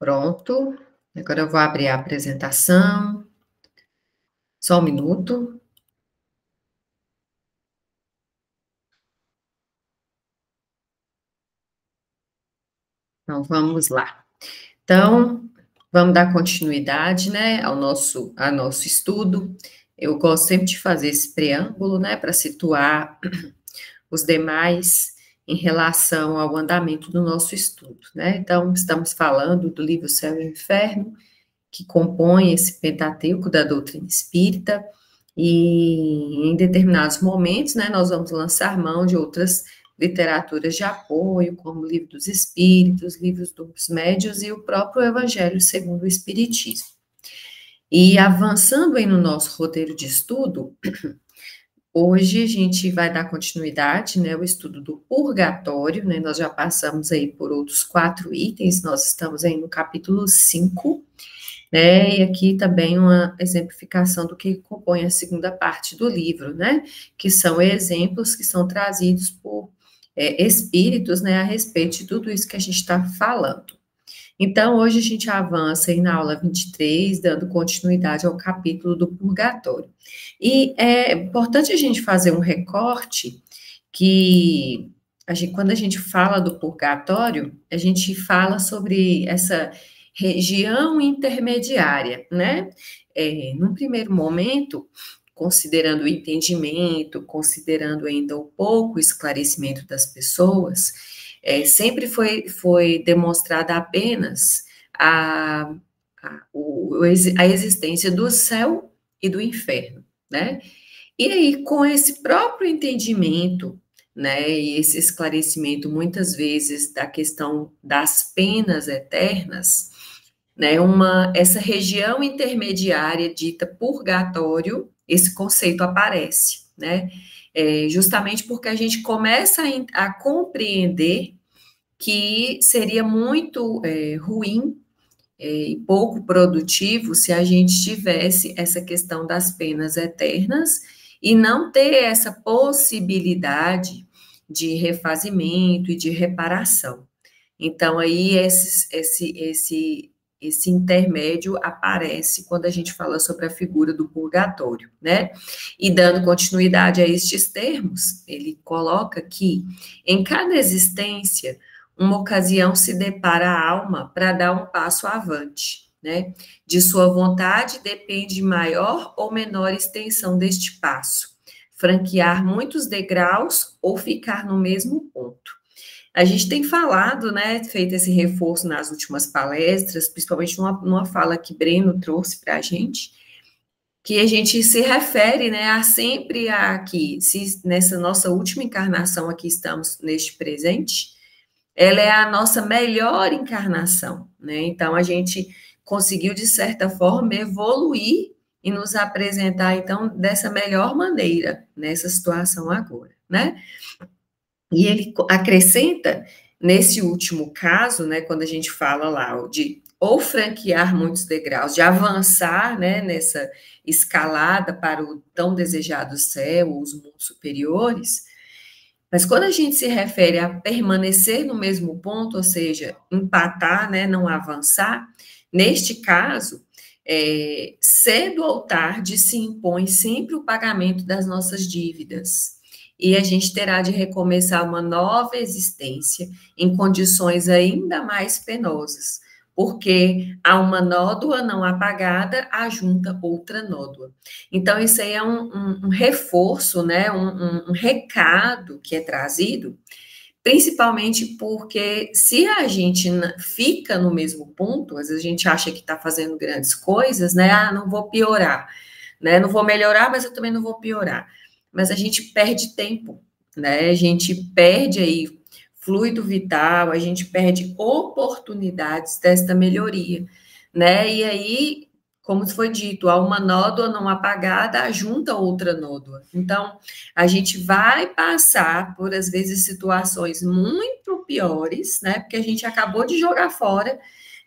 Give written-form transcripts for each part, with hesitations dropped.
Pronto. Agora eu vou abrir a apresentação. Só um minuto. Então, vamos lá. Então, vamos dar continuidade, né, ao nosso estudo. Eu gosto sempre de fazer esse preâmbulo, né, para situar os demais em relação ao andamento do nosso estudo, né? Então, estamos falando do livro Céu e Inferno, que compõe esse Pentateuco da doutrina espírita, e em determinados momentos, né, nós vamos lançar mão de outras literaturas de apoio, como o Livro dos Espíritos, livros dos Médiuns e o próprio Evangelho segundo o Espiritismo. E avançando aí no nosso roteiro de estudo, hoje a gente vai dar continuidade, né, ao estudo do purgatório, né, nós já passamos aí por outros 4 itens, nós estamos aí no capítulo 5, né, e aqui também uma exemplificação do que compõe a segunda parte do livro, né, que são exemplos que são trazidos por espíritos, né, a respeito de tudo isso que a gente está falando. Então, hoje a gente avança aí na aula 23, dando continuidade ao capítulo do purgatório. E é importante a gente fazer um recorte que, quando a gente fala do purgatório, a gente fala sobre essa região intermediária, né? Num primeiro momento, considerando o entendimento, considerando ainda o pouco esclarecimento das pessoas, sempre foi demonstrada apenas a existência do céu e do inferno, né? E aí, com esse próprio entendimento, né, e esse esclarecimento, muitas vezes, da questão das penas eternas, né, essa região intermediária dita purgatório, esse conceito aparece, né, justamente porque a gente começa a compreender que seria muito ruim e pouco produtivo se a gente tivesse essa questão das penas eternas e não ter essa possibilidade de refazimento e de reparação. Então, aí, esse intermédio aparece quando a gente fala sobre a figura do purgatório, né? E dando continuidade a estes termos, ele coloca que em cada existência, uma ocasião se depara à alma para dar um passo avante, né? De sua vontade depende maior ou menor extensão deste passo, franquear muitos degraus ou ficar no mesmo ponto. A gente tem falado, né, feito esse reforço nas últimas palestras, principalmente numa fala que Breno trouxe para a gente, que a gente se refere, né, a sempre aqui, se nessa nossa última encarnação aqui estamos neste presente, ela é a nossa melhor encarnação, né? Então a gente conseguiu de certa forma evoluir e nos apresentar então dessa melhor maneira nessa situação agora, né? E ele acrescenta, nesse último caso, né, quando a gente fala lá de ou franquear muitos degraus, de avançar, né, nessa escalada para o tão desejado céu, os mundos superiores, mas quando a gente se refere a permanecer no mesmo ponto, ou seja, empatar, né, não avançar, neste caso, cedo ou tarde se impõe sempre o pagamento das nossas dívidas e a gente terá de recomeçar uma nova existência em condições ainda mais penosas, porque há uma nódoa não apagada, ajunta outra nódoa. Então, isso aí é um reforço, né, um recado que é trazido, principalmente porque se a gente fica no mesmo ponto, às vezes a gente acha que está fazendo grandes coisas, né, não vou piorar, né, não vou melhorar, mas eu também não vou piorar. Mas a gente perde tempo, né? A gente perde aí fluido vital, a gente perde oportunidades desta melhoria, né? E aí, como foi dito, há uma nódoa não apagada, junta outra nódoa. Então, a gente vai passar por, às vezes, situações muito piores, né? Porque a gente acabou de jogar fora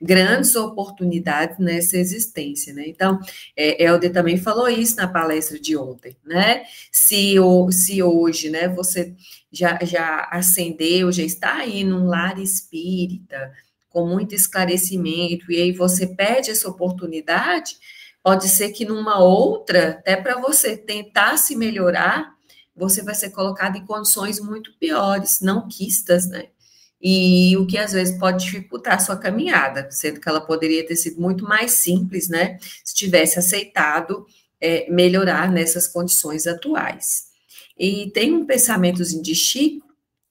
grandes oportunidades nessa existência, né? Então, Helder também falou isso na palestra de ontem, né? Se hoje, né, você já ascendeu, já está aí num lar espírita, com muito esclarecimento, e aí você perde essa oportunidade, pode ser que numa outra, até para você tentar se melhorar, você vai ser colocado em condições muito piores, não quistas, né? E o que às vezes pode dificultar a sua caminhada, sendo que ela poderia ter sido muito mais simples, né? Se tivesse aceitado melhorar nessas condições atuais. E tem um pensamentozinho de Chico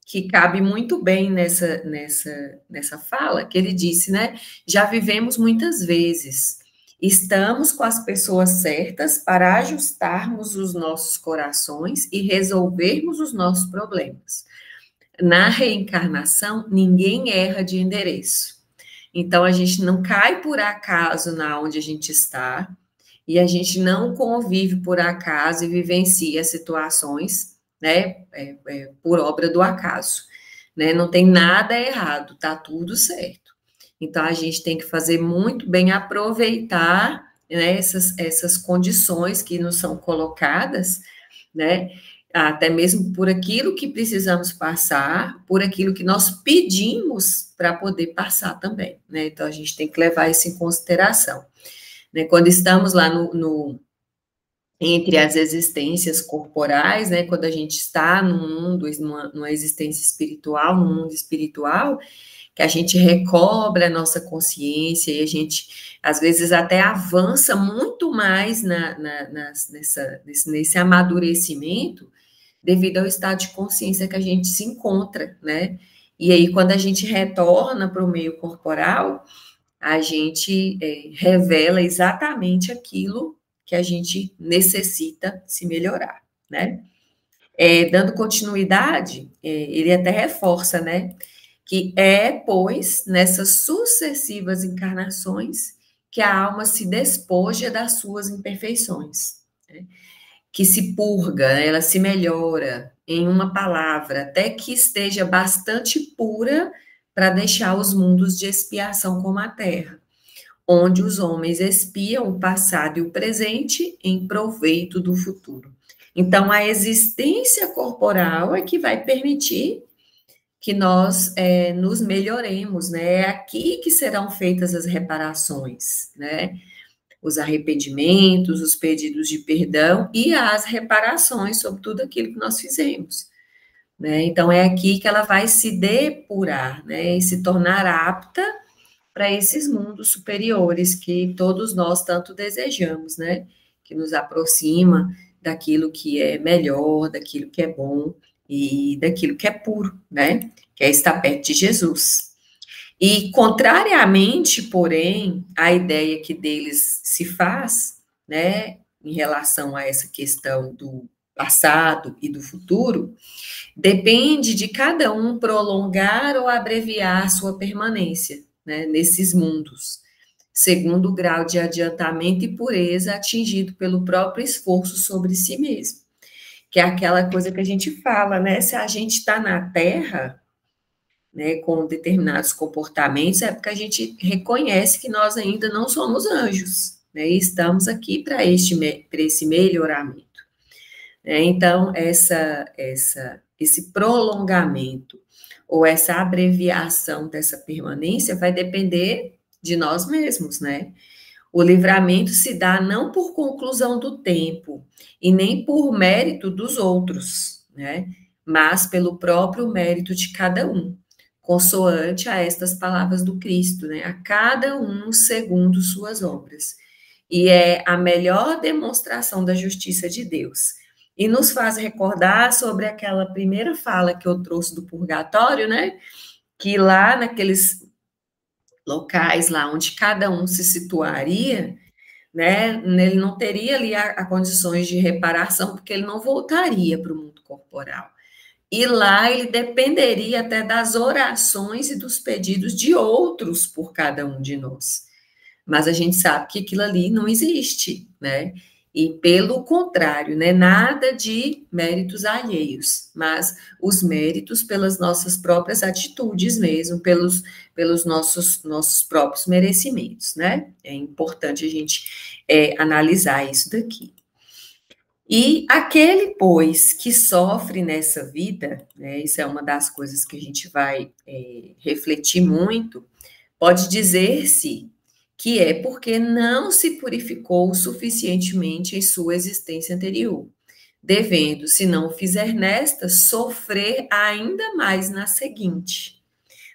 que cabe muito bem nessa fala, que ele disse, né? Já vivemos muitas vezes, estamos com as pessoas certas para ajustarmos os nossos corações e resolvermos os nossos problemas. Na reencarnação, ninguém erra de endereço. Então, a gente não cai por acaso na onde a gente está, e a gente não convive por acaso e vivencia situações, né, por obra do acaso, né? Não tem nada errado, tá tudo certo. Então, a gente tem que fazer muito bem, aproveitar, né, essas condições que nos são colocadas, né, até mesmo por aquilo que precisamos passar, por aquilo que nós pedimos para poder passar também, né? Então, a gente tem que levar isso em consideração. Né, quando estamos lá entre as existências corporais, né, quando a gente está no mundo, numa existência espiritual, no mundo espiritual, que a gente recobra a nossa consciência e a gente, às vezes, até avança muito mais nesse amadurecimento devido ao estado de consciência que a gente se encontra, né? E aí, quando a gente retorna para o meio corporal, a gente revela exatamente aquilo que a gente necessita se melhorar, né? Dando continuidade, ele até reforça, né? Que pois, nessas sucessivas encarnações, que a alma se despoja das suas imperfeições, né? Que se purga, ela se melhora, em uma palavra, até que esteja bastante pura para deixar os mundos de expiação como a terra, onde os homens expiam o passado e o presente em proveito do futuro. Então, a existência corporal é que vai permitir que nós nos melhoremos, né? É aqui que serão feitas as reparações, né? Os arrependimentos, os pedidos de perdão e as reparações sobre tudo aquilo que nós fizemos, né? Então, é aqui que ela vai se depurar, né? E se tornar apta para esses mundos superiores que todos nós tanto desejamos, né? Que nos aproxima daquilo que é melhor, daquilo que é bom e daquilo que é puro, né? Que é estar perto de Jesus. E, contrariamente, porém, à ideia que deles se faz, né, em relação a essa questão do passado e do futuro, depende de cada um prolongar ou abreviar sua permanência, né, nesses mundos, segundo o grau de adiantamento e pureza atingido pelo próprio esforço sobre si mesmo. Que é aquela coisa que a gente fala, né? Se a gente está na Terra, né, com determinados comportamentos, é porque a gente reconhece que nós ainda não somos anjos, né? E estamos aqui para esse melhoramento. Então, esse prolongamento ou essa abreviação dessa permanência vai depender de nós mesmos, né? O livramento se dá não por conclusão do tempo e nem por mérito dos outros, né? Mas pelo próprio mérito de cada um, consoante a estas palavras do Cristo, né? A cada um segundo suas obras. E é a melhor demonstração da justiça de Deus. E nos faz recordar sobre aquela primeira fala que eu trouxe do purgatório, né? Que lá naqueles locais lá onde cada um se situaria, né? Ele não teria ali a condições de reparação, porque ele não voltaria para o mundo corporal. E lá ele dependeria até das orações e dos pedidos de outros por cada um de nós. Mas a gente sabe que aquilo ali não existe, né? E pelo contrário, né? Nada de méritos alheios, mas os méritos pelas nossas próprias atitudes mesmo, pelos nossos próprios merecimentos, né? É importante a gente analisar isso daqui. E aquele, pois, que sofre nessa vida, né? Isso é uma das coisas que a gente vai refletir muito. Pode dizer-se que é porque não se purificou suficientemente em sua existência anterior, devendo, se não o fizer nesta, sofrer ainda mais na seguinte.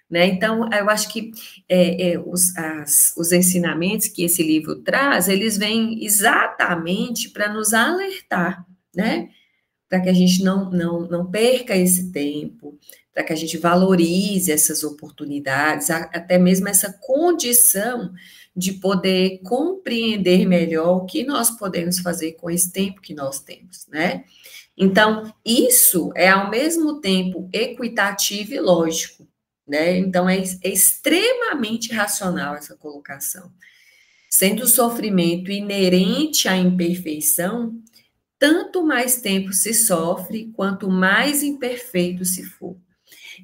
Né? Então, eu acho que os ensinamentos que esse livro traz, eles vêm exatamente para nos alertar, né? Para que a gente não perca esse tempo, para que a gente valorize essas oportunidades, até mesmo essa condição de poder compreender melhor o que nós podemos fazer com esse tempo que nós temos, né? Então, isso é ao mesmo tempo equitativo e lógico, né? Então, é extremamente racional essa colocação. Sendo o sofrimento inerente à imperfeição, tanto mais tempo se sofre, quanto mais imperfeito se for.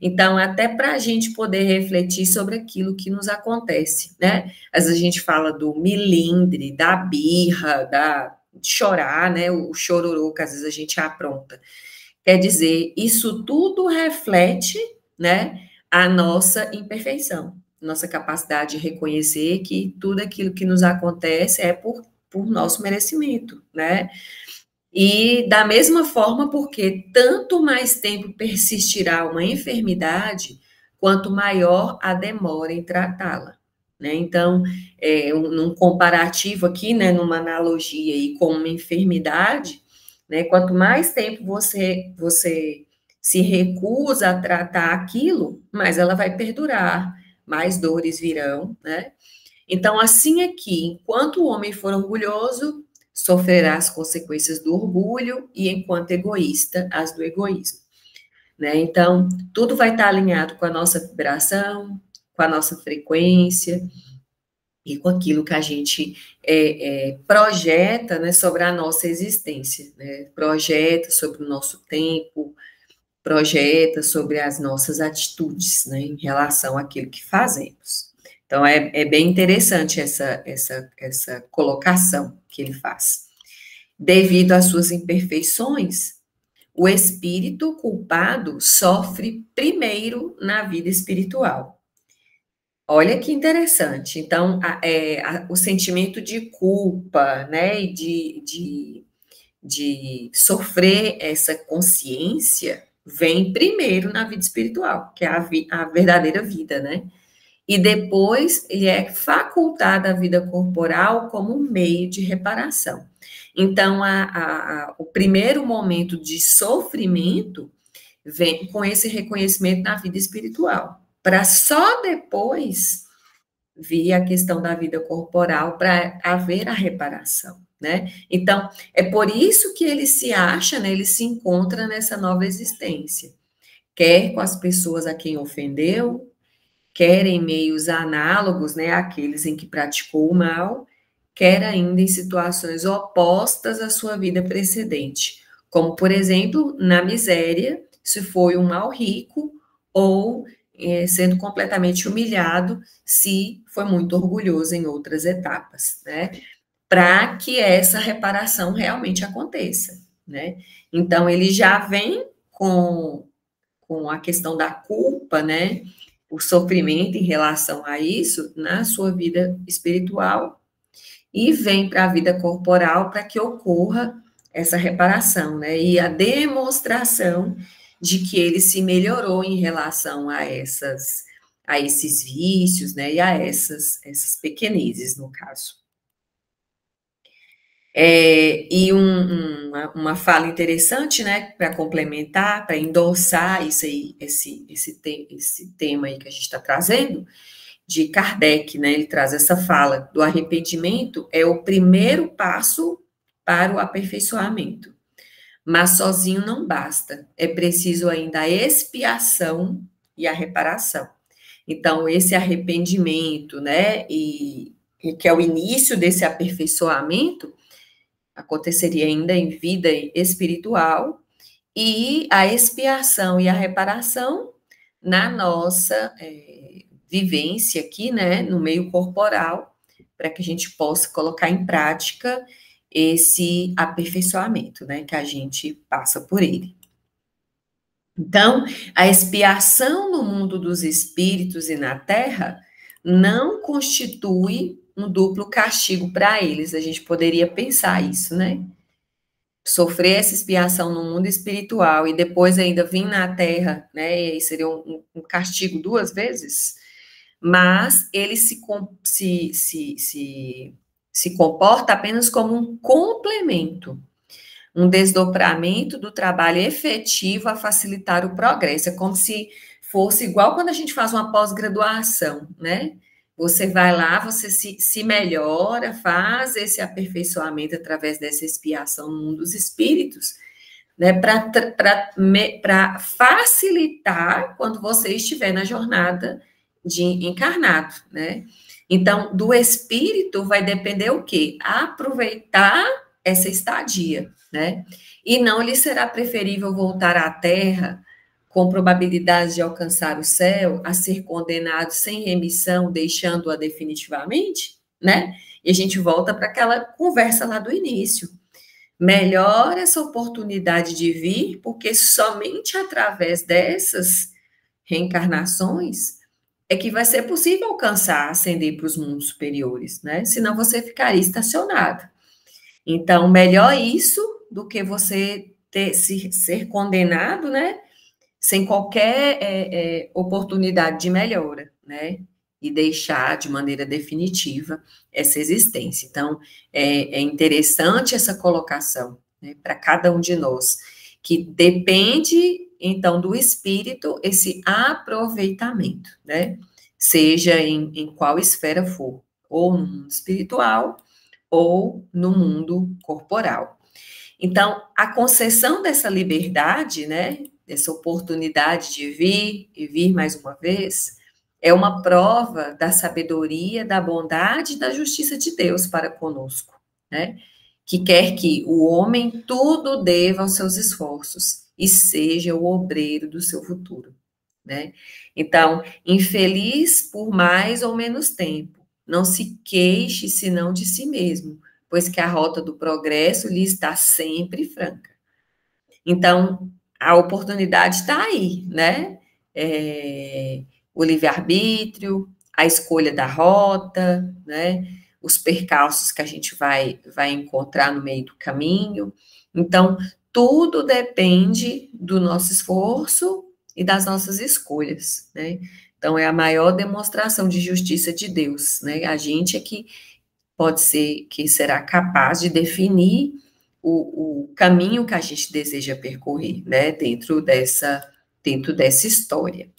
Então, até para a gente poder refletir sobre aquilo que nos acontece, né? Às vezes a gente fala do milindre, da birra, de chorar, né? O chororô que às vezes a gente apronta. Quer dizer, isso tudo reflete, né, a nossa imperfeição, nossa capacidade de reconhecer que tudo aquilo que nos acontece é por nosso merecimento, né? E da mesma forma, porque tanto mais tempo persistirá uma enfermidade, quanto maior a demora em tratá-la. Né? Então, num comparativo aqui, né, numa analogia aí com uma enfermidade, né, quanto mais tempo você se recusa a tratar aquilo, mais ela vai perdurar, mais dores virão, né? Então, assim aqui, enquanto o homem for orgulhoso, sofrerá as consequências do orgulho, e enquanto egoísta, as do egoísmo. Né? Então, tudo vai estar alinhado com a nossa vibração, com a nossa frequência, e com aquilo que a gente projeta, né, sobre a nossa existência, né? Projeta sobre o nosso tempo, projeta sobre as nossas atitudes, né, em relação àquilo que fazemos. Então, é bem interessante essa colocação que ele faz. Devido às suas imperfeições, o espírito culpado sofre primeiro na vida espiritual. Olha que interessante. Então, o sentimento de culpa, né, e de sofrer essa consciência vem primeiro na vida espiritual, que é a verdadeira vida, né? E depois ele é facultado à vida corporal como um meio de reparação. Então, o primeiro momento de sofrimento vem com esse reconhecimento na vida espiritual, para só depois vir a questão da vida corporal para haver a reparação, né? Então, é por isso que ele se acha, né, ele se encontra nessa nova existência, quer com as pessoas a quem ofendeu, quer em meios análogos, né, àqueles em que praticou o mal, quer ainda em situações opostas à sua vida precedente, como, por exemplo, na miséria, se foi um mal rico, ou sendo completamente humilhado, se foi muito orgulhoso em outras etapas, né? Para que essa reparação realmente aconteça, né? Então, ele já vem com a questão da culpa, né? O sofrimento em relação a isso na sua vida espiritual e vem para a vida corporal para que ocorra essa reparação, né? E a demonstração de que ele se melhorou em relação a esses vícios, né? E a essas pequenezes, no caso. E uma fala interessante, né, para complementar, para endossar isso aí, esse tema aí que a gente está trazendo, de Kardec, né, ele traz essa fala do arrependimento é o primeiro passo para o aperfeiçoamento, mas sozinho não basta, é preciso ainda a expiação e a reparação. Então, esse arrependimento, né, e que é o início desse aperfeiçoamento, aconteceria ainda em vida espiritual, e a expiação e a reparação na nossa vivência aqui, né, no meio corporal, para que a gente possa colocar em prática esse aperfeiçoamento, né, que a gente passa por ele. Então, a expiação no mundo dos espíritos e na Terra não constitui um duplo castigo para eles. A gente poderia pensar isso, né? Sofrer essa expiação no mundo espiritual e depois ainda vir na Terra, né? E aí seria um castigo duas vezes. Mas ele se comporta apenas como um complemento, um desdobramento do trabalho efetivo a facilitar o progresso. É como se fosse igual quando a gente faz uma pós-graduação, né? Você vai lá, você se melhora, faz esse aperfeiçoamento através dessa expiação no mundo dos espíritos, né? Para facilitar quando você estiver na jornada de encarnado, né? Então, do espírito vai depender o quê? Aproveitar essa estadia, né? E não lhe será preferível voltar à Terra com probabilidade de alcançar o céu, a ser condenado sem remissão, deixando-a definitivamente, né? E a gente volta para aquela conversa lá do início. Melhor essa oportunidade de vir, porque somente através dessas reencarnações é que vai ser possível alcançar, ascender para os mundos superiores, né? Senão você ficaria estacionado. Então, melhor isso do que você ser condenado, né? Sem qualquer oportunidade de melhora, né? E deixar de maneira definitiva essa existência. Então, é interessante essa colocação, né, para cada um de nós, que depende, então, do espírito, esse aproveitamento, né? Seja em qual esfera for, ou no mundo espiritual, ou no mundo corporal. Então, a concessão dessa liberdade, né, dessa oportunidade de vir e vir mais uma vez, é uma prova da sabedoria, da bondade e da justiça de Deus para conosco, né? Que quer que o homem tudo deva aos seus esforços e seja o obreiro do seu futuro, né? Então, infeliz por mais ou menos tempo, não se queixe senão de si mesmo, pois que a rota do progresso lhe está sempre franca. Então, a oportunidade está aí, né? O livre-arbítrio, a escolha da rota, né? Os percalços que a gente vai encontrar no meio do caminho. Então, tudo depende do nosso esforço e das nossas escolhas, né? Então, é a maior demonstração de justiça de Deus, né? A gente é que pode ser que será capaz de definir o caminho que a gente deseja percorrer, né, dentro dessa história.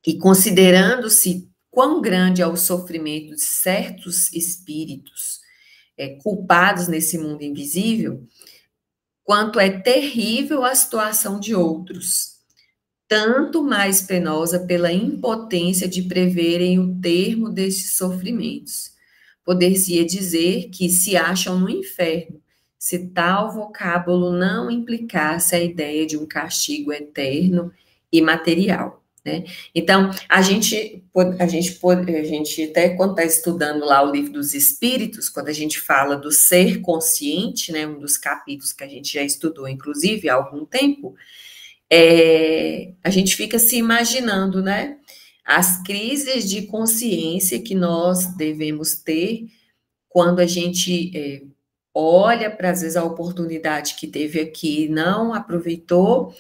E considerando-se quão grande é o sofrimento de certos espíritos culpados nesse mundo invisível, quanto é terrível a situação de outros, tanto mais penosa pela impotência de preverem o termo desses sofrimentos. Poder-se-ia dizer que se acham no inferno, se tal vocábulo não implicasse a ideia de um castigo eterno e material, né? Então, a gente até quando está estudando lá o livro dos Espíritos, quando a gente fala do ser consciente, né, um dos capítulos que a gente já estudou, inclusive, há algum tempo, a gente fica se imaginando, né? As crises de consciência que nós devemos ter quando a gente olha para, às vezes, a oportunidade que teve aqui, não aproveitou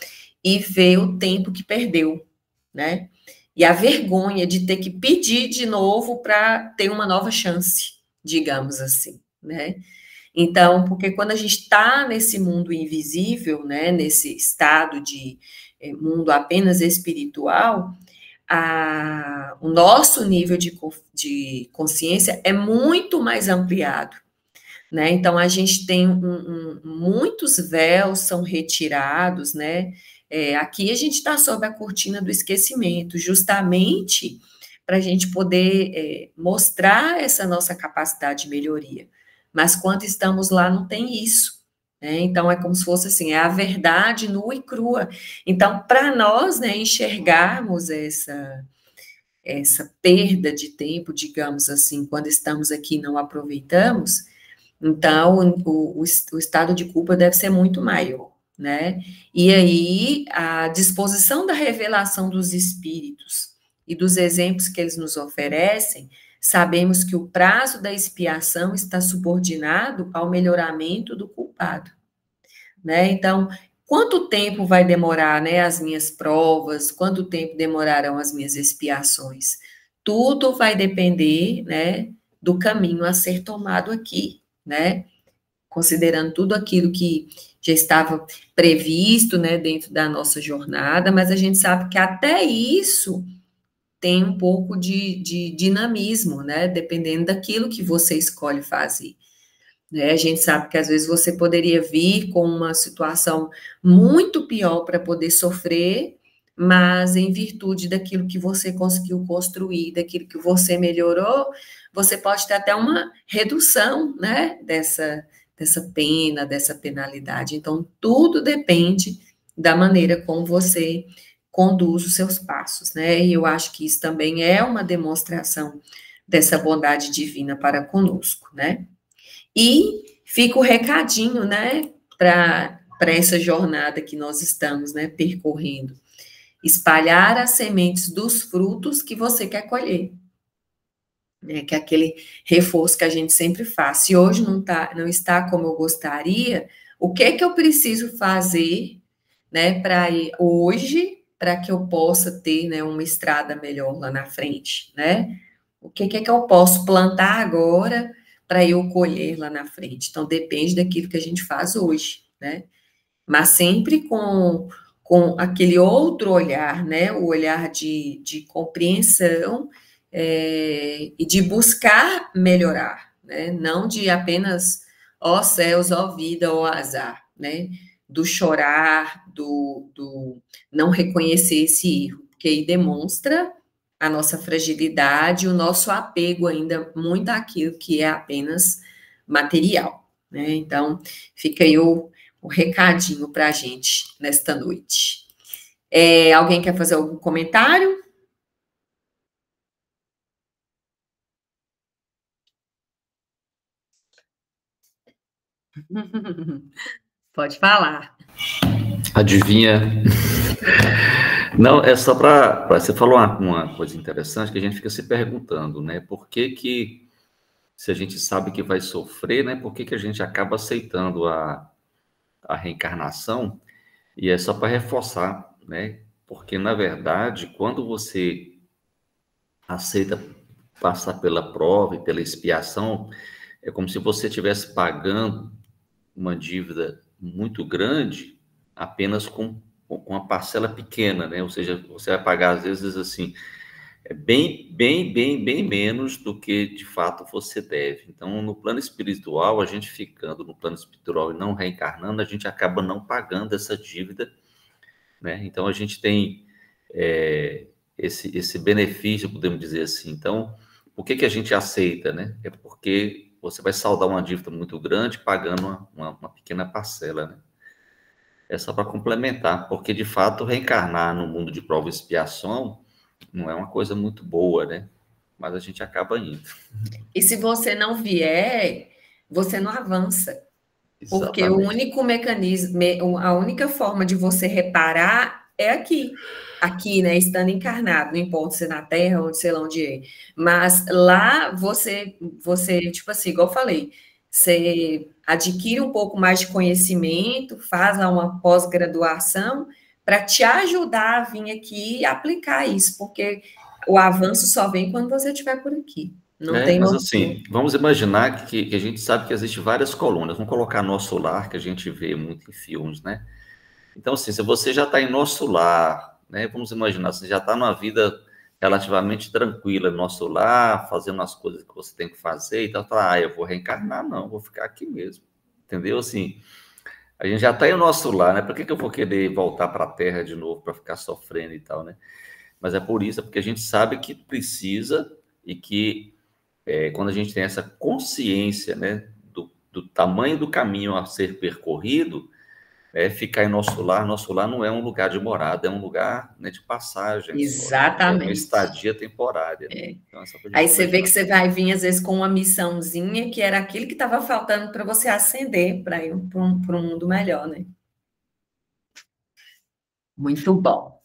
e vê o tempo que perdeu, né? E a vergonha de ter que pedir de novo para ter uma nova chance, digamos assim, né? Então, porque quando a gente está nesse mundo invisível, né, nesse estado de mundo apenas espiritual, o nosso nível de consciência é muito mais ampliado, né? Então, a gente tem muitos véus são retirados, né? Aqui a gente está sob a cortina do esquecimento, justamente para a gente poder mostrar essa nossa capacidade de melhoria. Mas quando estamos lá, não tem isso, né? Então, é como se fosse assim, é a verdade nua e crua. Então, para nós, né, enxergarmos essa perda de tempo, digamos assim, quando estamos aqui e não aproveitamos, então o estado de culpa deve ser muito maior, né? E aí, a disposição da revelação dos espíritos e dos exemplos que eles nos oferecem, sabemos que o prazo da expiação está subordinado ao melhoramento do culpado, né? Então, quanto tempo vai demorar, né, as minhas provas? Quanto tempo demorarão as minhas expiações? Tudo vai depender, né, do caminho a ser tomado aqui, né? Considerando tudo aquilo que já estava previsto, né, dentro da nossa jornada, mas a gente sabe que até isso tem um pouco de dinamismo, né, dependendo daquilo que você escolhe fazer. Né? A gente sabe que às vezes você poderia vir com uma situação muito pior para poder sofrer, mas em virtude daquilo que você conseguiu construir, daquilo que você melhorou, você pode ter até uma redução, né, dessa pena, dessa penalidade. Então, tudo depende da maneira como você conduz os seus passos, né? E eu acho que isso também é uma demonstração dessa bondade divina para conosco, né? E fica o recadinho, né, para essa jornada que nós estamos, né, percorrendo. Espalhar as sementes dos frutos que você quer colher, né, que é aquele reforço que a gente sempre faz. Se hoje não está como eu gostaria, o que é que eu preciso fazer, né, para hoje, para que eu possa ter, né, uma estrada melhor lá na frente, né? O que é que eu posso plantar agora para eu colher lá na frente? Então, depende daquilo que a gente faz hoje, né? Mas sempre com aquele outro olhar, né? O olhar de compreensão e de buscar melhorar, né? Não de apenas, ó céus, ó vida, ó azar, né? Do chorar, do não reconhecer esse erro, porque aí demonstra a nossa fragilidade, o nosso apego ainda muito àquilo que é apenas material, né? Então, fica aí o recadinho para a gente nesta noite. Alguém quer fazer algum comentário? Pode falar. Adivinha? Não, é só para. Você falou uma coisa interessante que a gente fica se perguntando, né? Por que que, se a gente sabe que vai sofrer, né? Por que que a gente acaba aceitando a reencarnação? E é só para reforçar, né? Porque, na verdade, quando você aceita passar pela prova e pela expiação, é como se você estivesse pagando uma dívida muito grande apenas com uma parcela pequena, né? Ou seja, você vai pagar às vezes assim, bem menos do que de fato você deve. Então, no plano espiritual, a gente ficando no plano espiritual e não reencarnando, a gente acaba não pagando essa dívida, né? Então, a gente tem esse benefício, podemos dizer assim. Então, por que que a gente aceita, né? É porque você vai saldar uma dívida muito grande pagando uma pequena parcela, né? É só para complementar, porque de fato reencarnar no mundo de prova e expiação não é uma coisa muito boa, né? Mas a gente acaba indo. E se você não vier, você não avança. Porque o Exatamente. único mecanismo, a única forma de você reparar é aqui. Aqui, né? Estando encarnado, não importa se é na Terra ou sei lá onde é. Mas lá você, tipo assim, igual eu falei, você adquire um pouco mais de conhecimento, faz lá uma pós-graduação para te ajudar a vir aqui e aplicar isso, porque o avanço só vem quando você estiver por aqui. Não tem Mas outro jeito. assim, vamos imaginar que a gente sabe que existe várias colunas. Vamos colocar nosso lar, que a gente vê muito em filmes, né? Então, assim, se você já está em nosso lar, né? Vamos imaginar, você já está numa vida relativamente tranquila no nosso lar, fazendo as coisas que você tem que fazer e tal, eu vou reencarnar, não, vou ficar aqui mesmo. Entendeu? Assim, a gente já está em nosso lar, né? Por que que eu vou querer voltar para a Terra de novo para ficar sofrendo e tal, né? Mas é por isso, é porque a gente sabe que precisa e que quando a gente tem essa consciência, né, do tamanho do caminho a ser percorrido, ficar em nosso lar não é um lugar de morada, é um lugar, né, de passagem só, né? É uma Exatamente. estadia temporária, né? Então é só para a Aí gente você vê que imaginar. você vai vir, às vezes, com uma missãozinha, que era aquilo que estava faltando para você ascender para ir para um mundo melhor, né? Muito bom.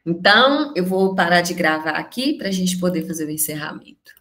Então, eu vou parar de gravar aqui para a gente poder fazer o encerramento.